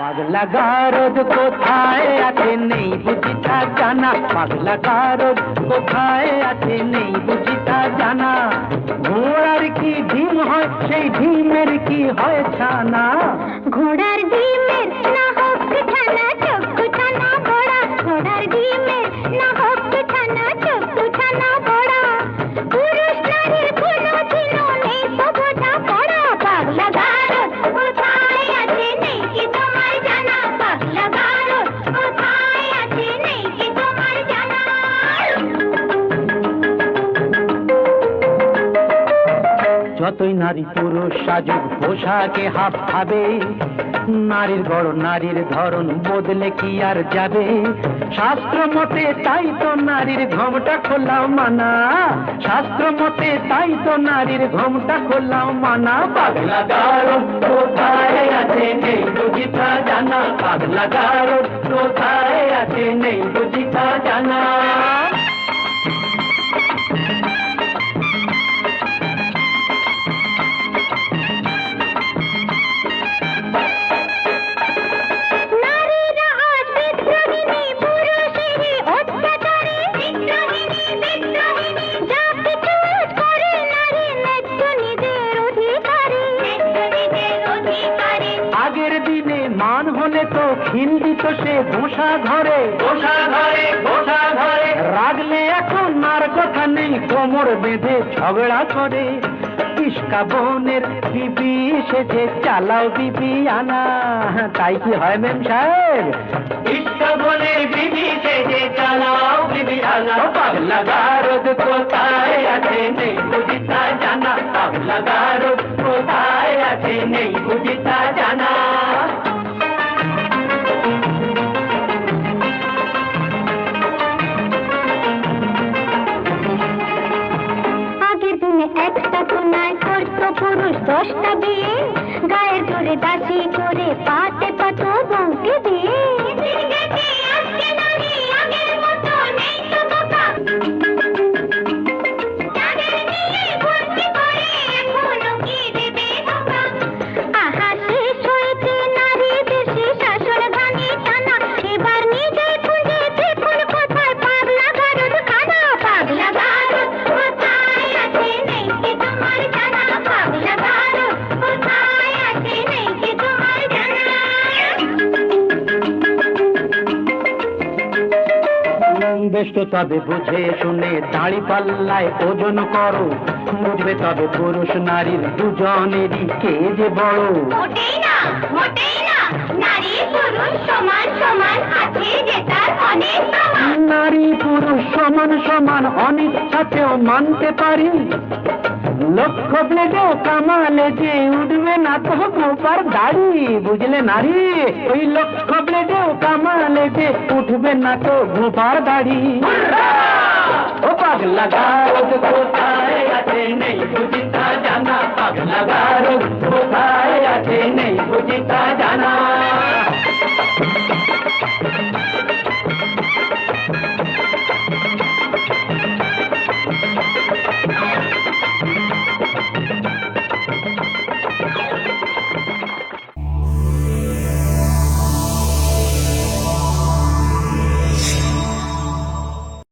পাগলা গারদ কোথায় আছে নেই বুঝি তা জানা, পাগলা গারদ কোথায় আছে নেই বুঝি তা জানা। ঘোড়ার কি ডিম হয় সেই ডিমের কি হয় ছানা, ঘোড়ার ডিমের না হোক ছানা চক্ষু ছানা বড়া, ঘোড়ার ডিমের না হোক ছানা চক্ষু ছানা বড়া। পুরুষ নারীর কোনো ছিল নেই তো বোঝা পড়া, পাগলা গারদ কোথায় আছে নেই কি তোমার জানা, পাগলা গারদ কোথায় আছে নেই কি তোমার জানা। যতই নারী পুরুষ সাজুক পোশাকে হাফ খাবে, নারীর বড় নারীর ধরন বদলে কি আর যাবে। শাস্ত্র মতে তাই তো নারীর ঘোমটা খোলাও মানা, শাস্ত্র মতে তাই তো নারীর ঘোমটা খোলাও মানা। পাগলা গারদ কোথায় আছে নেই বুঝি তা জানা, পাগলা গারদ কোথায় আছে নেই বুঝি তা জানা। আগের দিনে মান হলে তো খিল দিত সে ঘোষা ঘরে, ঘোষা ঘরে, ঘোষা ঘরে। রাগলে এখন আর কথা নেই কোমর বেঁধে ঝগড়া করে। ইস্কা বোনের বিবি সেজে চালাও বিবি আনা, তাই কি হয় মেম সাহেব? ইস্কা বোনের বিবি সেজে চালাও বিবি আনা। পাগলা গারদ কোথায় আছে নেই বুঝি তা জানা, পাগলা গারদ কোথায় আছে নেই বুঝি তা জানা। আগের দিনে একটা কোনায় করতো পুরুষ 10টা বিয়ে, গায়ের জোরে দাসী করে পাতে পাতো বউকে দিয়ে। আহা শেষ হয়েছে নারী দেশে শাসন ভাঙি টানা, এবার নিজে খুঁজে দেখুন কোথায় পাগলা গারদ খানা, পাগলা গারদ কোথায় আছে নেই কি তোমার জানা, পাগলা গারদ কোথায় আছে নেই কি তোমার জানা। বেশ তো তবে বুঝে শুনে দাড়ি পাল্লায় ওজন করো, বুঝবে তবে পুরুষ নারীর দুজনেরই কে যে বড়। মোটেই না, মোটেই না, নারী পুরুষ সমান সমান আছে যে তার অনেক প্রমাণ। নারী পুরুষ সমান সমান অনিচ্ছাতেও মানতে পারি, লক্ষ্য ব্লেডেও কামালে যে উঠবে না তো গোপার দাড়ি, বুঝলে নারী? ওই লক্ষ্য ব্লেডেও কামালে যে উঠবে না তো গোপার দাড়ি। ও পাগলা গারদ কোথায় আছে নেই বুঝি তা জানা, পাগলা গারদ